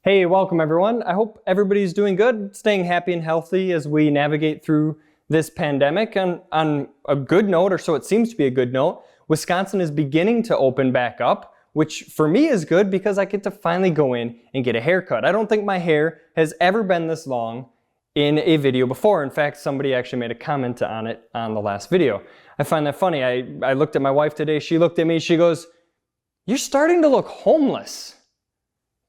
Hey, welcome everyone. I hope everybody's doing good, staying happy and healthy as we navigate through this pandemic. And on a good note, or so it seems to be a good note, Wisconsin is beginning to open back up, which for me is good because I get to finally go in and get a haircut. I don't think my hair has ever been this long in a video before. In fact, somebody actually made a comment on it on the last video. I find that funny. I looked at my wife today, she looked at me, she goes, "You're starting to look homeless."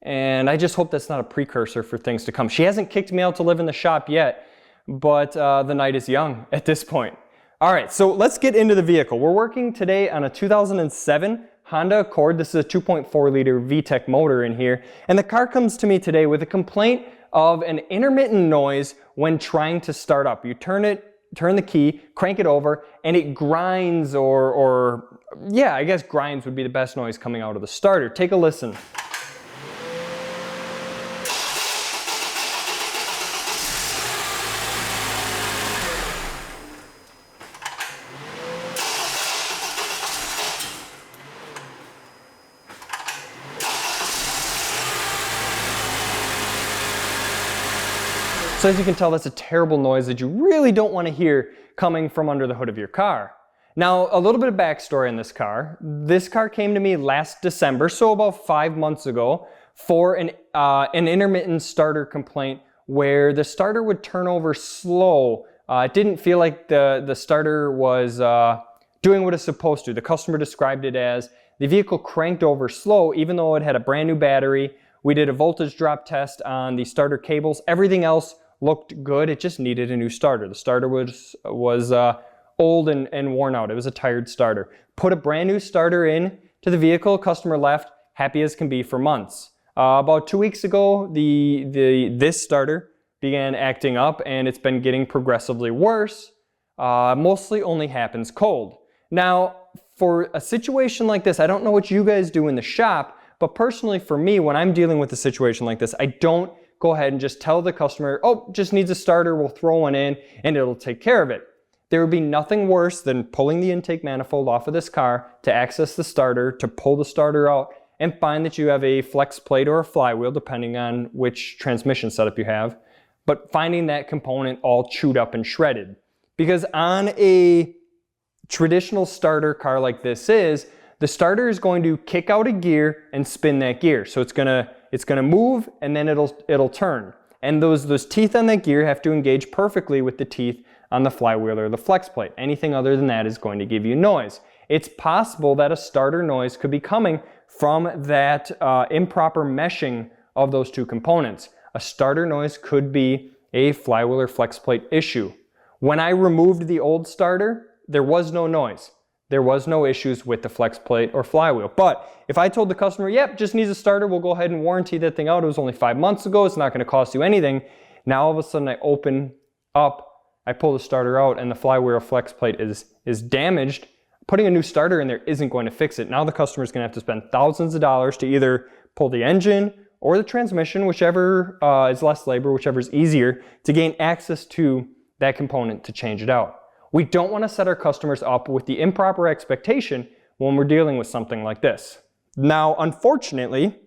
And I just hope that's not a precursor for things to come. She hasn't kicked me out to live in the shop yet, but the night is young at this point. All right, so let's get into the vehicle. We're working today on a 2007 Honda Accord. This is a 2.4 liter VTEC motor in here. And the car comes to me today with a complaint of an intermittent noise when trying to start up. You turn the key, crank it over, and it grinds or yeah, I guess grinds would be the best noise coming out of the starter. Take a listen. So as you can tell, that's a terrible noise that you really don't want to hear coming from under the hood of your car. Now, a little bit of backstory on this car. This car came to me last December, so about 5 months ago, for an intermittent starter complaint where the starter would turn over slow. It didn't feel like the starter was doing what it's supposed to. The customer described it as the vehicle cranked over slow even though it had a brand new battery. We did a voltage drop test on the starter cables. Everything else looked good. It just needed a new starter. The starter was old and worn out. It was a tired starter. Put a brand new starter in to the vehicle. Customer left happy as can be for months. About 2 weeks ago, this starter began acting up, and it's been getting progressively worse. Mostly only happens cold. Now, for a situation like this, I don't know what you guys do in the shop, but personally for me, when I'm dealing with a situation like this, I don't go ahead and just tell the customer, oh, just needs a starter, we'll throw one in and it'll take care of it. There would be nothing worse than pulling the intake manifold off of this car to access the starter, to pull the starter out and find that you have a flex plate or a flywheel, depending on which transmission setup you have, but finding that component all chewed up and shredded. Because on a traditional starter car like this the starter is going to kick out a gear and spin that gear. So it's gonna move and then it'll turn. And those teeth on that gear have to engage perfectly with the teeth on the flywheel or the flex plate. Anything other than that is going to give you noise. It's possible that a starter noise could be coming from that improper meshing of those two components. A starter noise could be a flywheel or flex plate issue. When I removed the old starter, there was no noise. There was no issues with the flex plate or flywheel. But if I told the customer, yep, just needs a starter, we'll go ahead and warranty that thing out. It was only 5 months ago. It's not going to cost you anything. Now all of a sudden I open up, I pull the starter out and the flywheel or flex plate is damaged. Putting a new starter in there isn't going to fix it. Now the customer is going to have to spend thousands of dollars to either pull the engine or the transmission, whichever is less labor, whichever is easier, to gain access to that component to change it out. We don't want to set our customers up with the improper expectation when we're dealing with something like this. Now, unfortunately,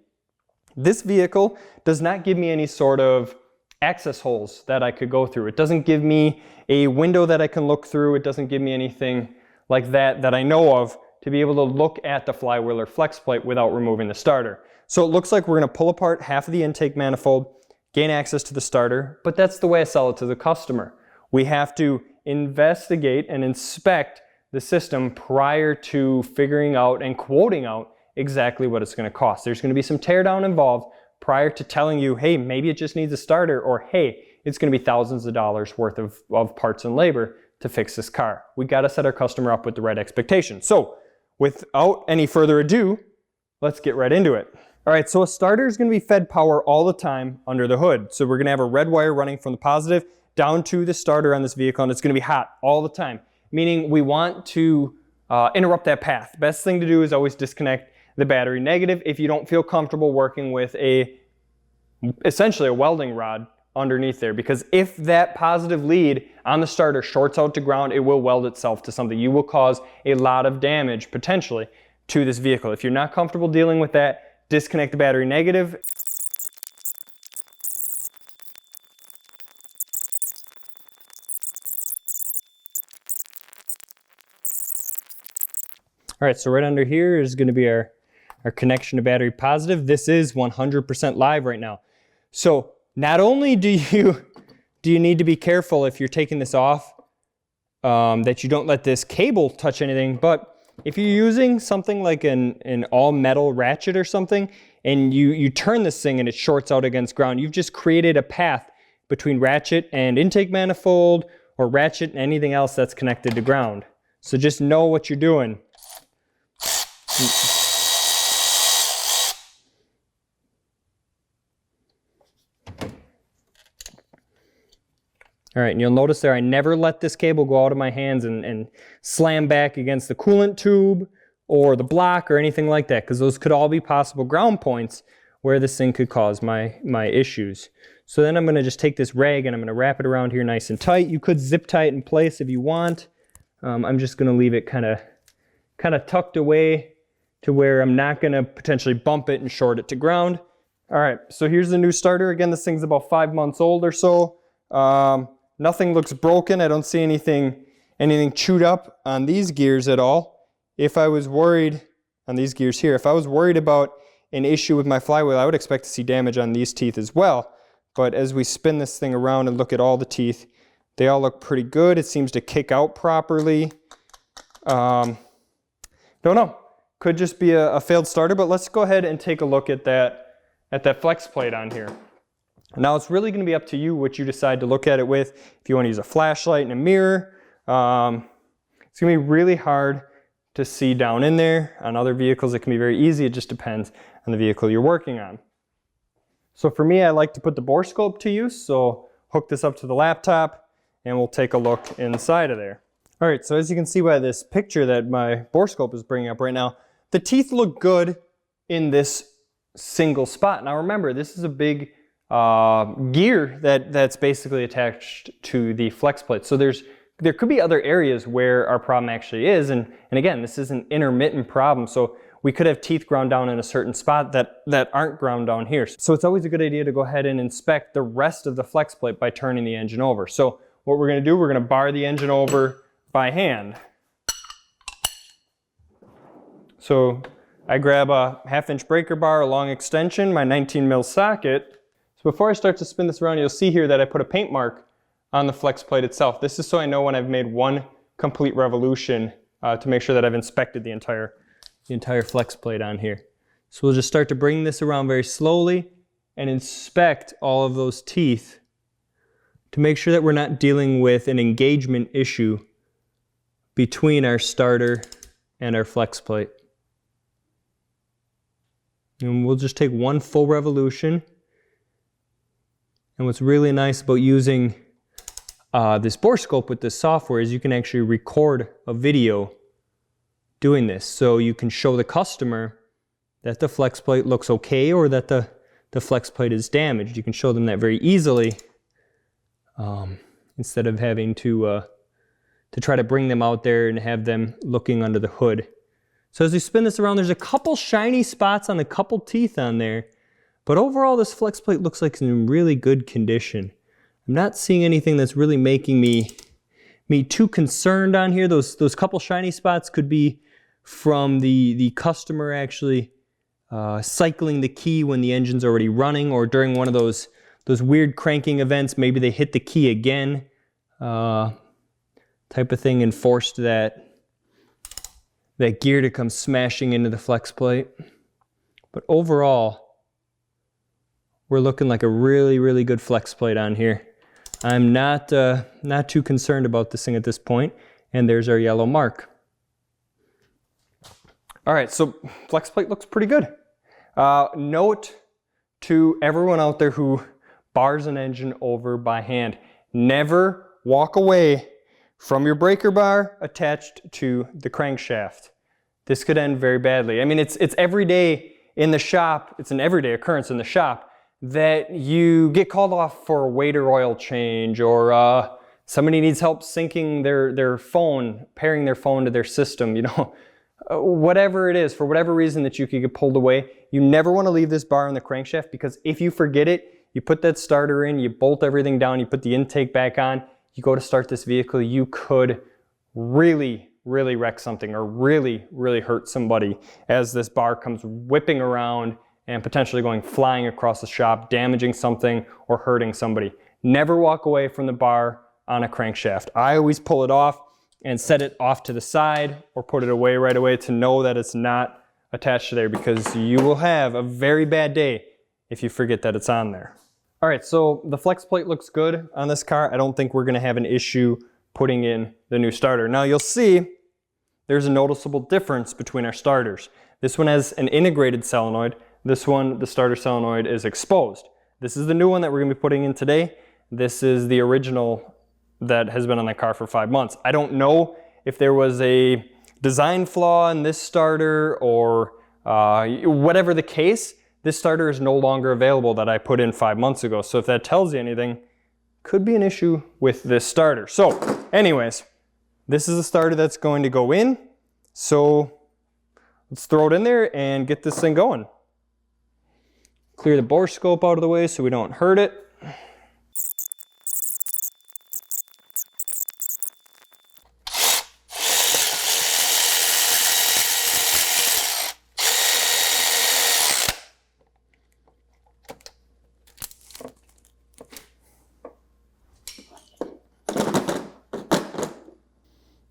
this vehicle does not give me any sort of access holes that I could go through. It doesn't give me a window that I can look through. It doesn't give me anything like that I know of to be able to look at the flywheel or flex plate without removing the starter. So it looks like we're going to pull apart half of the intake manifold, gain access to the starter, but that's the way I sell it to the customer. We have to investigate and inspect the system prior to figuring out and quoting out exactly what it's going to cost. There's going to be some teardown involved prior to telling you, hey, maybe it just needs a starter, or hey, it's going to be thousands of dollars worth of parts and labor to fix this car. We got to set our customer up with the right expectations. So without any further ado, let's get right into it. All right, so a starter is going to be fed power all the time under the hood. So we're going to have a red wire running from the positive down to the starter on this vehicle, and it's going to be hot all the time, meaning we want to interrupt that path. Best thing to do is always disconnect the battery negative if you don't feel comfortable working with essentially a welding rod underneath there, because if that positive lead on the starter shorts out to ground, it will weld itself to something. You will cause a lot of damage potentially to this vehicle. If you're not comfortable dealing with that, disconnect the battery negative. All right, so right under here is going to be our connection to battery positive. This is 100% live right now. So not only do you need to be careful if you're taking this off, that you don't let this cable touch anything, but if you're using something like an all metal ratchet or something, and you turn this thing and it shorts out against ground, you've just created a path between ratchet and intake manifold, or ratchet and anything else that's connected to ground. So just know what you're doing. All right, and you'll notice there I never let this cable go out of my hands and slam back against the coolant tube or the block or anything like that, because those could all be possible ground points where this thing could cause my issues. So then I'm going to just take this rag and I'm going to wrap it around here nice and tight. You could zip tie it in place if you want. I'm just going to leave it kind of tucked away to where I'm not going to potentially bump it and short it to ground. All right, so here's the new starter. Again, this thing's about 5 months old or so. Nothing looks broken. I don't see anything chewed up on these gears at all. If I was worried on these gears here, if I was worried about an issue with my flywheel, I would expect to see damage on these teeth as well. But as we spin this thing around and look at all the teeth, they all look pretty good. It seems to kick out properly. Don't know. Could just be a failed starter, but let's go ahead and take a look at that flex plate on here. Now it's really going to be up to you what you decide to look at it with. If you want to use a flashlight and a mirror, it's going to be really hard to see down in there. On other vehicles it can be very easy. It just depends on the vehicle you're working on. So for me, I like to put the borescope to use, so hook this up to the laptop and we'll take a look inside of there. All right, so as you can see by this picture that my borescope is bringing up right now, the teeth look good in this single spot. Now remember, this is a big gear that's basically attached to the flex plate. So there could be other areas where our problem actually is, and again, this is an intermittent problem, so we could have teeth ground down in a certain spot that aren't ground down here. So it's always a good idea to go ahead and inspect the rest of the flex plate by turning the engine over. So what we're going to do, we're going to bar the engine over by hand. So I grab a 1/2-inch breaker bar, a long extension, my 19mm socket. So before I start to spin this around, you'll see here that I put a paint mark on the flex plate itself. This is so I know when I've made one complete revolution to make sure that I've inspected the entire flex plate on here. So we'll just start to bring this around very slowly and inspect all of those teeth to make sure that we're not dealing with an engagement issue between our starter and our flex plate. And we'll just take one full revolution. And what's really nice about using this borescope with this software is you can actually record a video doing this. So you can show the customer that the flex plate looks okay or that the flex plate is damaged. You can show them that very easily instead of having to try to bring them out there and have them looking under the hood. So as we spin this around, there's a couple shiny spots on a couple teeth on there, but overall this flex plate looks like it's in really good condition. I'm not seeing anything that's really making me too concerned on here. Those couple shiny spots could be from the customer actually cycling the key when the engine's already running, or during one of those weird cranking events, maybe they hit the key again, type of thing, and forced that gear to come smashing into the flex plate. But overall, we're looking like a really, really good flex plate on here. I'm not too concerned about this thing at this point, and there's our yellow mark. All right, so flex plate looks pretty good. Note to everyone out there who bars an engine over by hand, never walk away from your breaker bar attached to the crankshaft. This could end very badly. I mean, it's every day in the shop. It's an everyday occurrence in the shop that you get called off for a waiter oil change, or somebody needs help syncing their phone, pairing their phone to their system, you know, whatever it is, for whatever reason that you could get pulled away, you never want to leave this bar in the crankshaft, because if you forget it, you put that starter in, you bolt everything down, you put the intake back on, you go to start this vehicle, you could really wreck something or really hurt somebody as this bar comes whipping around and potentially going flying across the shop, damaging something or hurting somebody. Never walk away from the bar on a crankshaft. I always pull it off and set it off to the side or put it away right away to know that it's not attached to there, because you will have a very bad day if you forget that it's on there. All right, so the flex plate looks good on this car. I don't think we're gonna have an issue putting in the new starter. Now you'll see there's a noticeable difference between our starters. This one has an integrated solenoid. This one, the starter solenoid, is exposed. This is the new one that we're gonna be putting in today. This is the original that has been on that car for 5 months. I don't know if there was a design flaw in this starter or whatever the case, this starter is no longer available that I put in 5 months ago. So if that tells you anything, could be an issue with this starter. So anyways, this is the starter that's going to go in. So let's throw it in there and get this thing going. Clear the bore scope out of the way so we don't hurt it.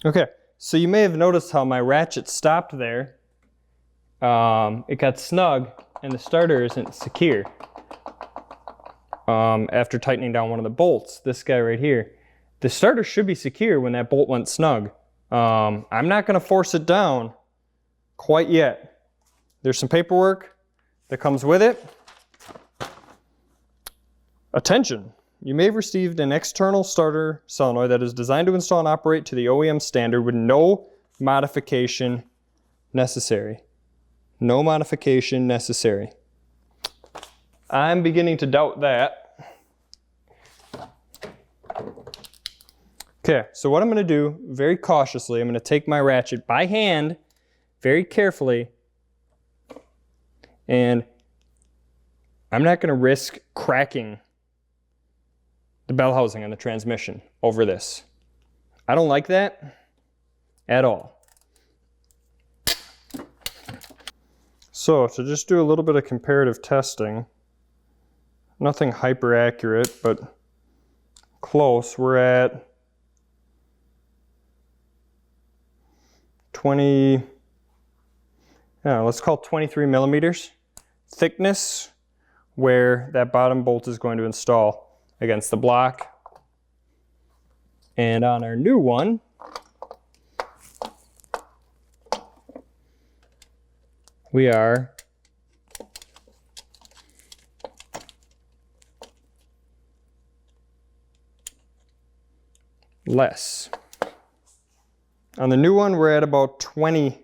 Okay, so you may have noticed how my ratchet stopped there. It got snug and the starter isn't secure after tightening down one of the bolts, this guy right here. The starter should be secure when that bolt went snug. I'm not going to force it down quite yet. There's some paperwork that comes with it. Attention! You may have received an external starter solenoid that is designed to install and operate to the OEM standard with no modification necessary. No modification necessary. I'm beginning to doubt that. Okay, so what I'm going to do, very cautiously, I'm going to take my ratchet by hand, very carefully, and I'm not going to risk cracking the bell housing on the transmission over this. I don't like that at all. So to just do a little bit of comparative testing, nothing hyper accurate, but close, we're at 20, let's call it 23 millimeters thickness where that bottom bolt is going to install against the block. And on our new one, we are less. On the new one, we're at about 20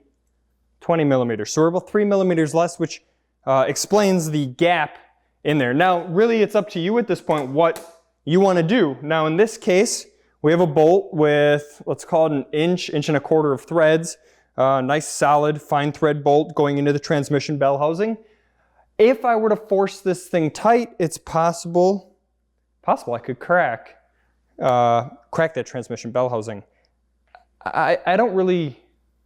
millimeters. So we're about 3 millimeters less, which explains the gap in there. Now, really, it's up to you at this point what you want to do. Now, in this case, we have a bolt with, let's call it an inch and a quarter of threads. Nice, solid, fine thread bolt going into the transmission bell housing. If I were to force this thing tight, it's possible I could crack that transmission bell housing. I don't really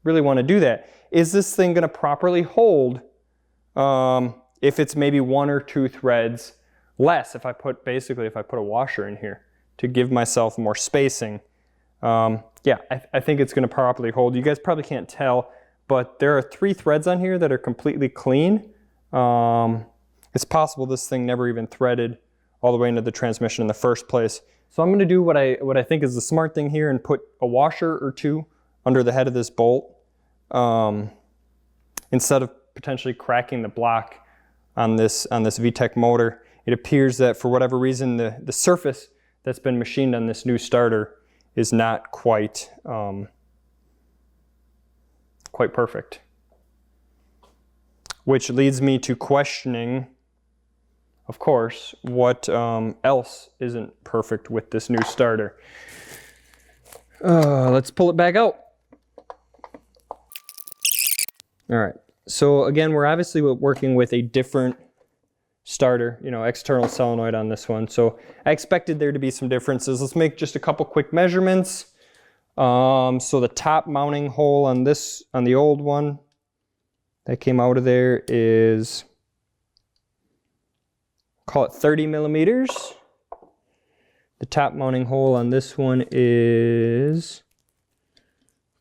want to do that. Is this thing going to properly hold if it's maybe 1 or 2 threads less, if I put a washer in here to give myself more spacing? Yeah, I think it's going to properly hold. You guys probably can't tell, but there are 3 threads on here that are completely clean. It's possible this thing never even threaded all the way into the transmission in the first place. So I'm going to do what I think is the smart thing here and put a washer or 2 under the head of this bolt instead of potentially cracking the block on this VTEC motor. It appears that for whatever reason the surface that's been machined on this new starter is not quite perfect. Which leads me to questioning of course, what else isn't perfect with this new starter. Let's pull it back out. All right, so again, we're obviously working with a different starter, you know, external solenoid on this one. So I expected there to be some differences. Let's make just a couple quick measurements. So the top mounting hole on the old one that came out of there is, call it 30 millimeters. The top mounting hole on this one is,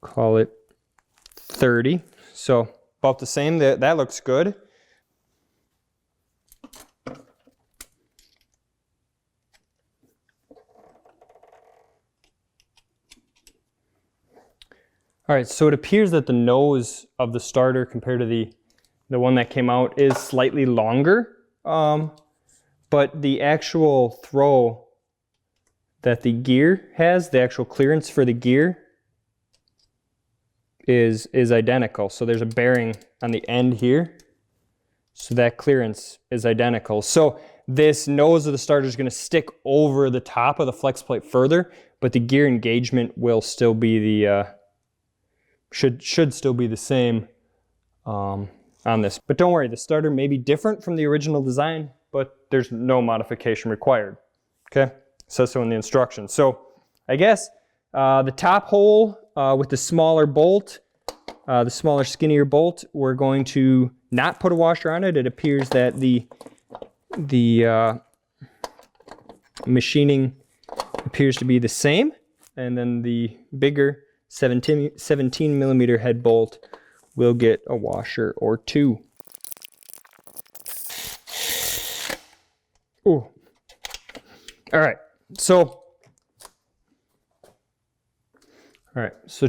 call it 30. So about the same. That looks good. All right, so it appears that the nose of the starter compared to the one that came out is slightly longer, but the actual throw that the gear has, the actual clearance for the gear, is identical. So there's a bearing on the end here, so that clearance is identical. So this nose of the starter is going to stick over the top of the flex plate further, but the gear engagement will still be the should still be the same on this. But don't worry, the starter may be different from the original design, but there's no modification required. Okay, it says so in the instructions. So I guess the top hole with the smaller bolt, the smaller, skinnier bolt, we're going to not put a washer on it. It appears that the machining appears to be the same, and then the bigger 17 millimeter head bolt will get a washer or two. Ooh. All right, so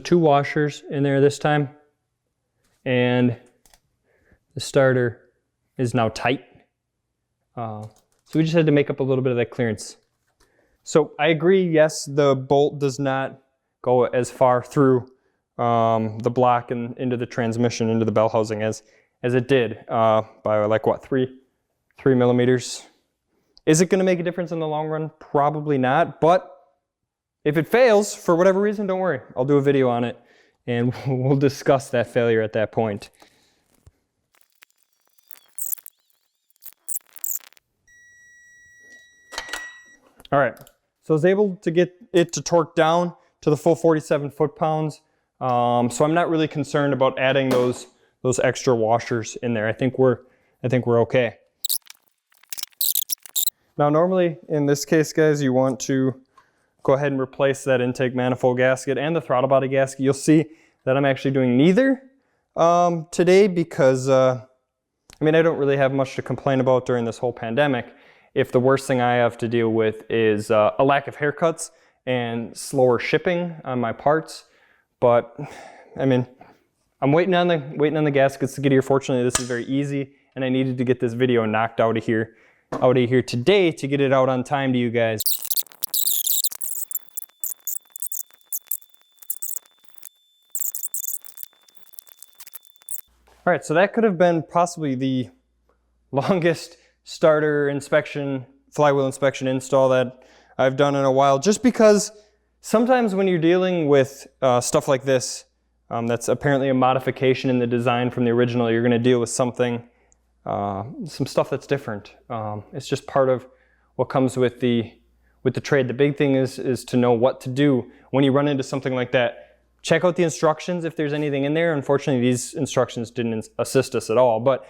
two washers in there this time, and the starter is now tight. So we just had to make up a little bit of that clearance. So I agree, yes, the bolt does not go as far through the block and into the transmission, into the bell housing as it did by like what, 3 millimeters. Is it going to make a difference in the long run? Probably not, but if it fails for whatever reason, don't worry. I'll do a video on it and we'll discuss that failure at that point. All right, so I was able to get it to torque down to the full 47 foot-pounds. So I'm not really concerned about adding those extra washers in there. I think we're okay. Now normally in this case, guys, you want to go ahead and replace that intake manifold gasket and the throttle body gasket. You'll see that I'm actually doing neither today because I mean, I don't really have much to complain about during this whole pandemic. If the worst thing I have to deal with is a lack of haircuts and slower shipping on my parts, but I mean, I'm waiting on the gaskets to get here. Fortunately, this is very easy, and I needed to get this video knocked out of here today to get it out on time to you guys. All right, so that could have been possibly the longest starter inspection, flywheel inspection install that I've done in a while, just because sometimes when you're dealing with stuff like this, that's apparently a modification in the design from the original, you're going to deal with something, some stuff that's different. It's just part of what comes with the trade. The big thing is to know what to do when you run into something like that. Check out the instructions if there's anything in there. Unfortunately, these instructions didn't assist us at all, but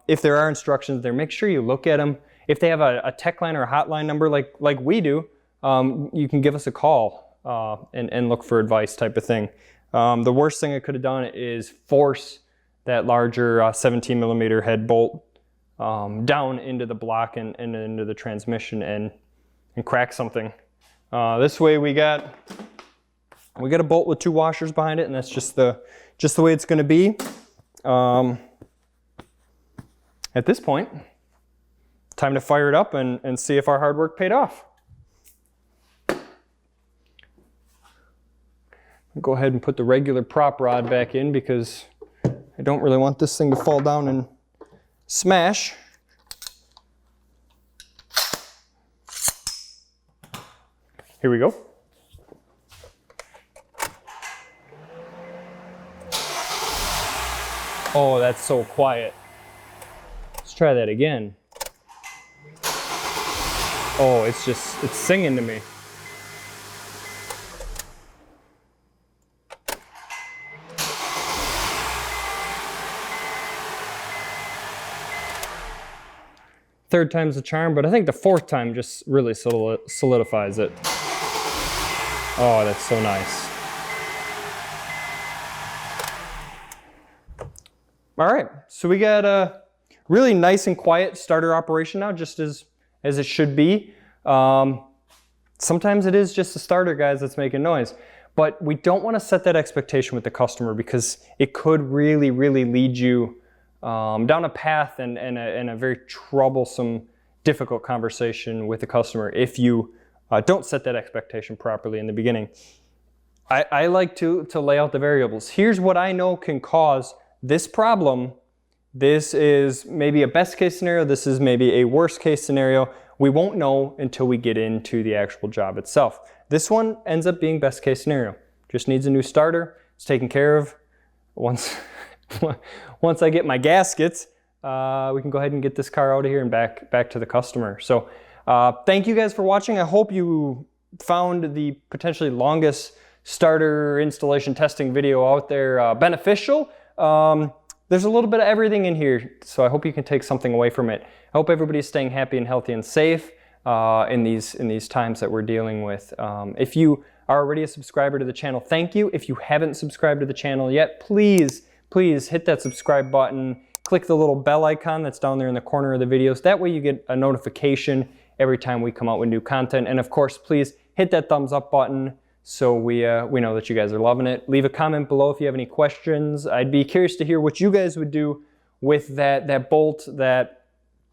if there are instructions there, make sure you look at them. If they have a tech line or a hotline number like we do, you can give us a call and look for advice type of thing. The worst thing I could have done is force that larger 17 millimeter head bolt down into the block and into the transmission and crack something. This way we got a bolt with 2 washers behind it, and that's just the way it's going to be. At this point, time to fire it up and see if our hard work paid off. Go ahead and put the regular prop rod back in because I don't really want this thing to fall down and smash. Here we go. Oh, that's so quiet. Let's try that again. Oh, it's singing to me. Third time's the charm, but I think the fourth time just really solidifies it. Oh, that's so nice. All right, so we got a really nice and quiet starter operation now, just as it should be. Sometimes it is just the starter, guys, that's making noise. But we don't want to set that expectation with the customer because it could really, really lead you down a path and a very troublesome, difficult conversation with the customer if you don't set that expectation properly in the beginning. I like to lay out the variables. Here's what I know can cause this problem. This is maybe a best case scenario. This is maybe a worst case scenario. We won't know until we get into the actual job itself. This one ends up being best case scenario. Just needs a new starter. It's taken care of. Once I get my gaskets, we can go ahead and get this car out of here and back to the customer. So thank you guys for watching. I hope you found the potentially longest starter installation testing video out there beneficial. There's a little bit of everything in here, so I hope you can take something away from it. I hope everybody's staying happy and healthy and safe in these times that we're dealing with. If you are already a subscriber to the channel, thank you. If you haven't subscribed to the channel yet, please hit that subscribe button. Click the little bell icon that's down there in the corner of the videos. That way you get a notification every time we come out with new content. And of course, please hit that thumbs up button so we know that you guys are loving it. Leave a comment below if you have any questions. I'd be curious to hear what you guys would do with that bolt that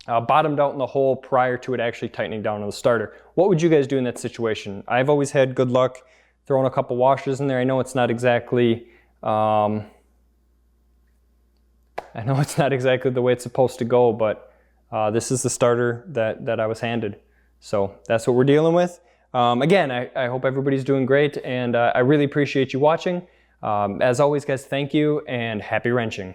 bottomed out in the hole prior to it actually tightening down on the starter. What would you guys do in that situation? I've always had good luck throwing a couple washers in there. I know it's not exactly the way it's supposed to go, but this is the starter that I was handed. So that's what we're dealing with. Again, I hope everybody's doing great, and I really appreciate you watching. As always, guys, thank you, and happy wrenching.